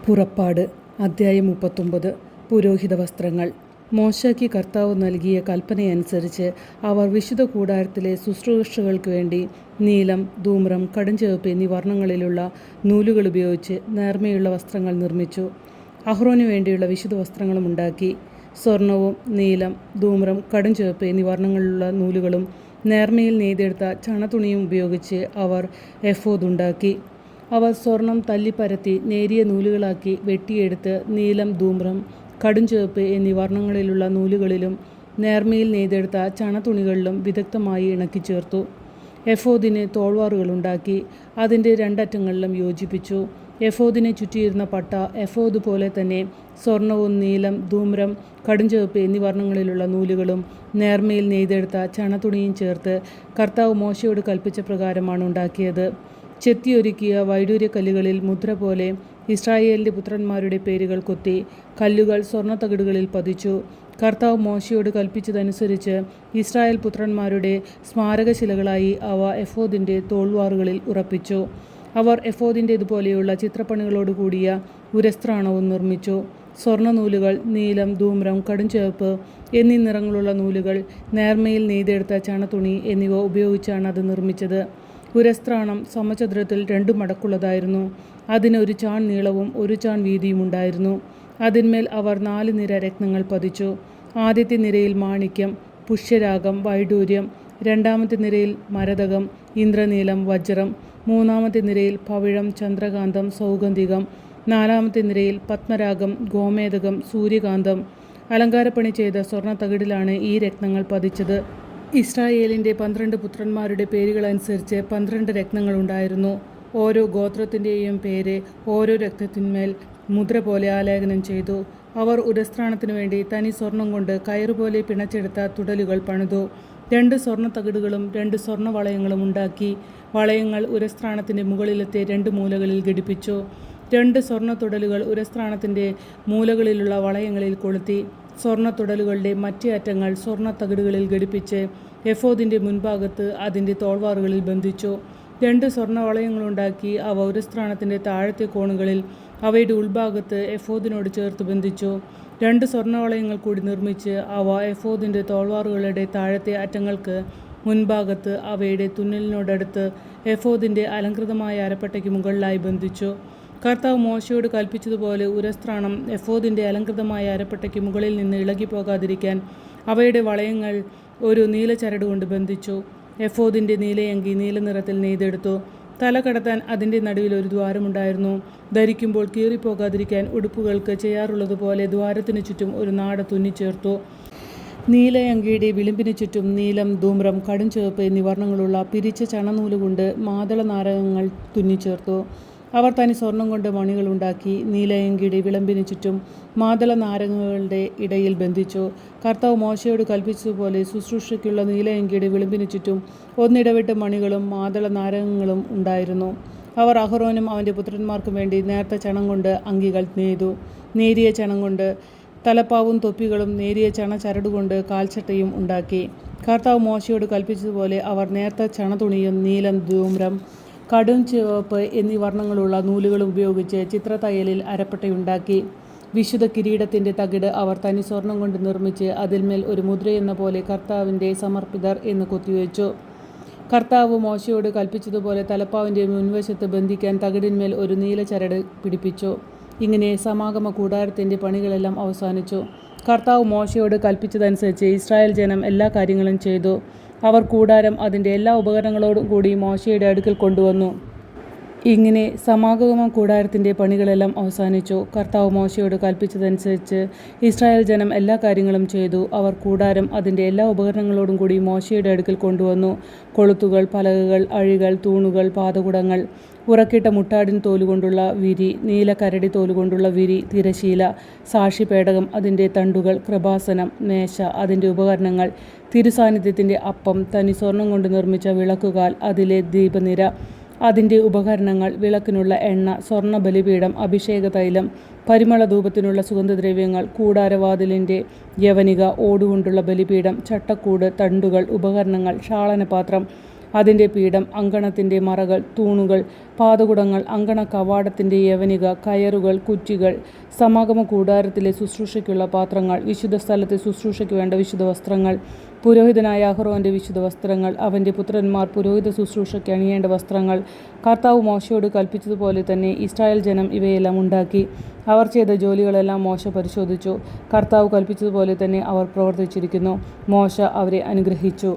പുറപ്പാട് അദ്ധ്യായം 39. പുരോഹിത വസ്ത്രങ്ങൾ. മോശയ്ക്ക് കർത്താവ് നൽകിയ കൽപ്പനയനുസരിച്ച് അവർ വിശുദ്ധ കൂടാരത്തിലെ ശുശ്രൂഷകൾക്ക് വേണ്ടി നീലം, ധൂമ്രം, കടുംചുവപ്പ് എന്നീ വർണ്ണങ്ങളിലുള്ള നൂലുകൾ ഉപയോഗിച്ച് നേർമയുള്ള വസ്ത്രങ്ങൾ നിർമ്മിച്ചു. അഹ്റോനു വേണ്ടിയുള്ള വിശുദ്ധ വസ്ത്രങ്ങളും ഉണ്ടാക്കി. സ്വർണവും നീലം, ധൂമ്രം, കടുംചുവപ്പ് എന്നീ വർണ്ണങ്ങളിലുള്ള നൂലുകളും നേർമയിൽ നെയ്തെടുത്ത ചണതുണിയും ഉപയോഗിച്ച് അവർ എഫോദ് ഉണ്ടാക്കി. അവർ സ്വർണം തല്ലിപ്പരത്തി നേരിയ നൂലുകളാക്കി വെട്ടിയെടുത്ത് നീലം, ധൂമ്രം, കടുംചുവപ്പ് എന്നീ വർണ്ണങ്ങളിലുള്ള നൂലുകളിലും നേർമയിൽ നെയ്തെടുത്ത ചണതുണികളിലും വിദഗ്ധമായി ഇണക്കിച്ചേർത്തു. എഫോദിന് തോൾവാറുകളുണ്ടാക്കി അതിൻ്റെ രണ്ടറ്റങ്ങളിലും യോജിപ്പിച്ചു. എഫോദിനെ ചുറ്റിയിരുന്ന പട്ട എഫോദ് പോലെ തന്നെ സ്വർണവും നീലം, ധൂമ്രം, കടുംചുവപ്പ് എന്നീ വർണ്ണങ്ങളിലുള്ള നൂലുകളും നേർമയിൽ നെയ്തെടുത്ത ചണതുണിയും ചേർത്ത് കർത്താവ് മോശയോട് കൽപ്പിച്ച പ്രകാരമാണ് ഉണ്ടാക്കിയത്. ചെത്തിയൊരുക്കിയ വൈഡൂര്യക്കല്ലുകളിൽ മുദ്ര പോലെ ഇസ്രായേലിൻ്റെ പുത്രന്മാരുടെ പേരുകൾ കൊത്തി കല്ലുകൾ സ്വർണ്ണത്തകിടുകളിൽ പതിച്ചു. കർത്താവ് മോശയോട് കൽപ്പിച്ചതനുസരിച്ച് ഇസ്രായേൽ പുത്രന്മാരുടെ സ്മാരകശിലകളായി അവ എഫോദിൻ്റെ തോൾവാറുകളിൽ ഉറപ്പിച്ചു. അവർ എഫോദിൻ്റേതുപോലെയുള്ള ചിത്രപ്പണികളോട് കൂടിയ ഉരസ്ത്രാണവും നിർമ്മിച്ചു. സ്വർണ്ണനൂലുകൾ, നീലം, ധൂമ്രം, കടുംചുവപ്പ് എന്നീ നിറങ്ങളുള്ള നൂലുകൾ, നേർമയിൽ നെയ്തെടുത്ത ചണതുണി എന്നിവ ഉപയോഗിച്ചാണ് അത് നിർമ്മിച്ചത്. ഉരസ്ത്രാണം സമചതുരത്തിൽ 2 മടക്കുള്ളതായിരുന്നു. അതിന് 1 ചാൺ നീളവും 1 ചാൺ വീതിയും ഉണ്ടായിരുന്നു. അതിന്മേൽ അവർ 4 നിര രത്നങ്ങൾ പതിച്ചു. ആദ്യത്തെ നിരയിൽ മാണിക്യം, പുഷ്യരാഗം, വൈഡൂര്യം; രണ്ടാമത്തെ നിരയിൽ മരതകം, ഇന്ദ്രനീലം, വജ്രം; മൂന്നാമത്തെ നിരയിൽ പവിഴം, ചന്ദ്രകാന്തം, സൗഗന്ധികം; നാലാമത്തെ നിരയിൽ പത്മരാഗം, ഗോമേതകം, സൂര്യകാന്തം. അലങ്കാരപ്പണി ചെയ്ത സ്വർണ്ണത്തകിടിലാണ് ഈ രത്നങ്ങൾ പതിച്ചത്. ഇസ്രായേലിൻ്റെ 12 പുത്രന്മാരുടെ പേരുകളനുസരിച്ച് 12 രത്നങ്ങളുണ്ടായിരുന്നു. ഓരോ ഗോത്രത്തിൻ്റെയും പേര് ഓരോ രത്നത്തിന്മേൽ മുദ്ര പോലെ ആലേഖനം ചെയ്തു. അവർ ഉരസ്ത്രാണത്തിനു വേണ്ടി തനി സ്വർണം കൊണ്ട് കയറുപോലെ പിണച്ചെടുത്ത തുടലുകൾ പണിതു. 2 സ്വർണ്ണത്തകിടുകളും 2 സ്വർണ്ണ വളയങ്ങളും ഉണ്ടാക്കി. വളയങ്ങൾ ഉരസ്ത്രാണത്തിൻ്റെ മുകളിലത്തെ 2 മൂലകളിൽ ഘടിപ്പിച്ചു. 2 സ്വർണ്ണ തുടലുകൾ ഉരസ്ത്രാണത്തിൻ്റെ മൂലകളിലുള്ള വളയങ്ങളിൽ കൊളുത്തി. സ്വർണ്ണ തുടലുകളുടെ മറ്റേ അറ്റങ്ങൾ സ്വർണ്ണത്തകിടുകളിൽ ഘടിപ്പിച്ച് എഫോദിൻ്റെ മുൻഭാഗത്ത് അതിൻ്റെ തോൾവാറുകളിൽ ബന്ധിച്ചു. 2 സ്വർണ്ണ വളയങ്ങളുണ്ടാക്കി അവ ഉരസ്ത്രാണത്തിൻ്റെ താഴത്തെ കോണുകളിൽ അവയുടെ ഉൾഭാഗത്ത് എഫോദിനോട് ചേർത്ത് ബന്ധിച്ചു. 2 സ്വർണ്ണ വളയങ്ങൾ കൂടി നിർമ്മിച്ച് അവ എഫോദിൻ്റെ തോൾവാറുകളുടെ താഴത്തെ അറ്റങ്ങൾക്ക് മുൻഭാഗത്ത് അവയുടെ തുന്നലിനോടടുത്ത് എഫോദിൻ്റെ അലങ്കൃതമായ അരപ്പട്ടയ്ക്ക് മുകളിലായി ബന്ധിച്ചു. കർത്താവ് മോശയോട് കൽപ്പിച്ചതുപോലെ ഉരസ്ത്രാണം എഫോദിൻ്റെ അലങ്കൃതമായ അരപ്പട്ടയ്ക്ക് മുകളിൽ നിന്ന് ഇളകിപ്പോകാതിരിക്കാൻ അവയുടെ വളയങ്ങൾ ഒരു നീല ചരട് കൊണ്ട് ബന്ധിച്ചു. എഫോദിൻ്റെ നീലയങ്കി നീല നിറത്തിൽ നെയ്തെടുത്തു. തല കടത്താൻ അതിൻ്റെ നടുവിൽ ഒരു ദ്വാരമുണ്ടായിരുന്നു. ധരിക്കുമ്പോൾ കീറിപ്പോകാതിരിക്കാൻ ഉടുപ്പുകൾക്ക് ചെയ്യാറുള്ളതുപോലെ ദ്വാരത്തിനു ചുറ്റും ഒരു നാട തുന്നിച്ചേർത്തു. നീലയങ്കിയുടെ വിളിമ്പിന് ചുറ്റും നീലം, ധൂമ്രം, കടുംചുവപ്പ് എന്നീ വർണ്ണങ്ങളുള്ള പിരിച്ച ചണനൂലുകൊണ്ട് മാതള നാരകങ്ങൾ തുന്നിച്ചേർത്തു. അവർ തനി സ്വർണം കൊണ്ട് മണികളുണ്ടാക്കി നീലയങ്കിയുടെ വിളമ്പിന് ചുറ്റും മാതള നാരകങ്ങളുടെ ഇടയിൽ ബന്ധിച്ചു. കർത്താവ് മോശയോട് കൽപ്പിച്ചതുപോലെ ശുശ്രൂഷയ്ക്കുള്ള നീലയങ്കിയുടെ വിളമ്പിന് ചുറ്റും ഒന്നിടവിട്ട് മണികളും മാതള നാരകങ്ങളും ഉണ്ടായിരുന്നു. അവർ അഹ്റോനും അവൻ്റെ പുത്രന്മാർക്കും വേണ്ടി നേർത്ത ചണം കൊണ്ട് അങ്കികൾ നെയ്തു. നേരിയ ചണം കൊണ്ട് തലപ്പാവും തൊപ്പികളും നേരിയ ചണ ചരടുകൊണ്ട് കാൽച്ചട്ടയും ഉണ്ടാക്കി. കർത്താവ് മോശയോട് കൽപ്പിച്ചതുപോലെ അവർ നേർത്ത ചണതുണിയും നീലം, ധൂമ്രം, കടുംചുവപ്പ് എന്നീ വർണ്ണങ്ങളുള്ള നൂലുകളും ഉപയോഗിച്ച് ചിത്രത്തയ്യലിൽ അരപ്പട്ടയുണ്ടാക്കി. വിശുദ്ധ കിരീടത്തിൻ്റെ തകിട് അവർ തനി സ്വർണം കൊണ്ട് നിർമ്മിച്ച് അതിന്മേൽ ഒരു മുദ്രയെന്ന പോലെ കർത്താവിൻ്റെ സമർപ്പിതർ എന്ന് കൊത്തിവെച്ചു. കർത്താവ് മോശയോട് കൽപ്പിച്ചതുപോലെ തലപ്പാവിൻ്റെ മുൻവശത്ത് ബന്ധിക്കാൻ തകിടിന്മേൽ ഒരു നീല ചരട് പിടിപ്പിച്ചു. ഇങ്ങനെ സമാഗമ കൂടാരത്തിൻ്റെ പണികളെല്ലാം അവസാനിച്ചു. കർത്താവ് മോശയോട് കൽപ്പിച്ചതനുസരിച്ച് ഇസ്രായേൽ ജനം എല്ലാ കാര്യങ്ങളും ചെയ്തു. അവർ കൂടാരം അതിൻ്റെ എല്ലാ ഉപകരണങ്ങളോടും കൂടി മോശയുടെ അടുക്കൽ കൊണ്ടുവന്നു. ഇങ്ങനെ സമാഗമ കൂടാരത്തിൻ്റെ പണികളെല്ലാം അവസാനിച്ചു. കർത്താവ് മോശയോട് കൽപ്പിച്ചതനുസരിച്ച് ഇസ്രായേൽ ജനം എല്ലാ കാര്യങ്ങളും ചെയ്തു. അവർ കൂടാരം അതിൻ്റെ എല്ലാ ഉപകരണങ്ങളോടും കൂടി മോശയുടെ അടുക്കൽ കൊണ്ടുവന്നു. കൊളുത്തുകൾ, പലകകൾ, അഴികൾ, തൂണുകൾ, പാദകുടങ്ങൾ, ഉറക്കിട്ട മുട്ടാടിൻ തോലുകൊണ്ടുള്ള വിരി, നീല കരടി തോലുകൊണ്ടുള്ള വിരി, തിരശീല, സാക്ഷിപേടകം, അതിൻ്റെ തണ്ടുകൾ, കൃപാസനം, മേശ, അതിൻ്റെ ഉപകരണങ്ങൾ, തിരുസാന്നിധ്യത്തിൻ്റെ അപ്പം, തനി സ്വർണം കൊണ്ട് നിർമ്മിച്ച വിളക്കുകാൽ, അതിലെ ദീപനിര, അതിൻ്റെ ഉപകരണങ്ങൾ, വിളക്കിനുള്ള എണ്ണ, സ്വർണ്ണ ബലിപീഠം, അഭിഷേക തൈലം, പരിമള ധൂപത്തിനുള്ള സുഗന്ധദ്രവ്യങ്ങൾ, കൂടാരവാതിലിൻ്റെ യവനിക, ഓടുകൊണ്ടുള്ള ബലിപീഠം, ചട്ടക്കൂട്, തണ്ടുകൾ, ഉപകരണങ്ങൾ, ഷാളനപാത്രം, അതിൻ്റെ പീഠം, അങ്കണത്തിൻ്റെ മറകൾ, തൂണുകൾ, പാദകുടങ്ങൾ, അങ്കണ കവാടത്തിൻ്റെ യവനിക, കയറുകൾ, കുറ്റികൾ, സമാഗമ കൂടാരത്തിലെ ശുശ്രൂഷയ്ക്കുള്ള പാത്രങ്ങൾ, വിശുദ്ധ സ്ഥലത്തെ ശുശ്രൂഷയ്ക്ക് വേണ്ട വിശുദ്ധ വസ്ത്രങ്ങൾ, പുരോഹിതനായ അഹ്റോൻ്റെ വിശുദ്ധ വസ്ത്രങ്ങൾ, അവൻ്റെ പുത്രന്മാർ പുരോഹിത ശുശ്രൂഷയ്ക്ക് അണിയേണ്ട വസ്ത്രങ്ങൾ, കർത്താവ് മോശയോട് കൽപ്പിച്ചതുപോലെ തന്നെ ഇസ്രായേൽ ജനം ഇവയെല്ലാം ഉണ്ടാക്കി. അവർ ചെയ്ത ജോലികളെല്ലാം മോശ പരിശോധിച്ചു. കർത്താവ് കൽപ്പിച്ചതുപോലെ തന്നെ അവർ പ്രവർത്തിച്ചിരിക്കുന്നു. മോശ അവരെ അനുഗ്രഹിച്ചു.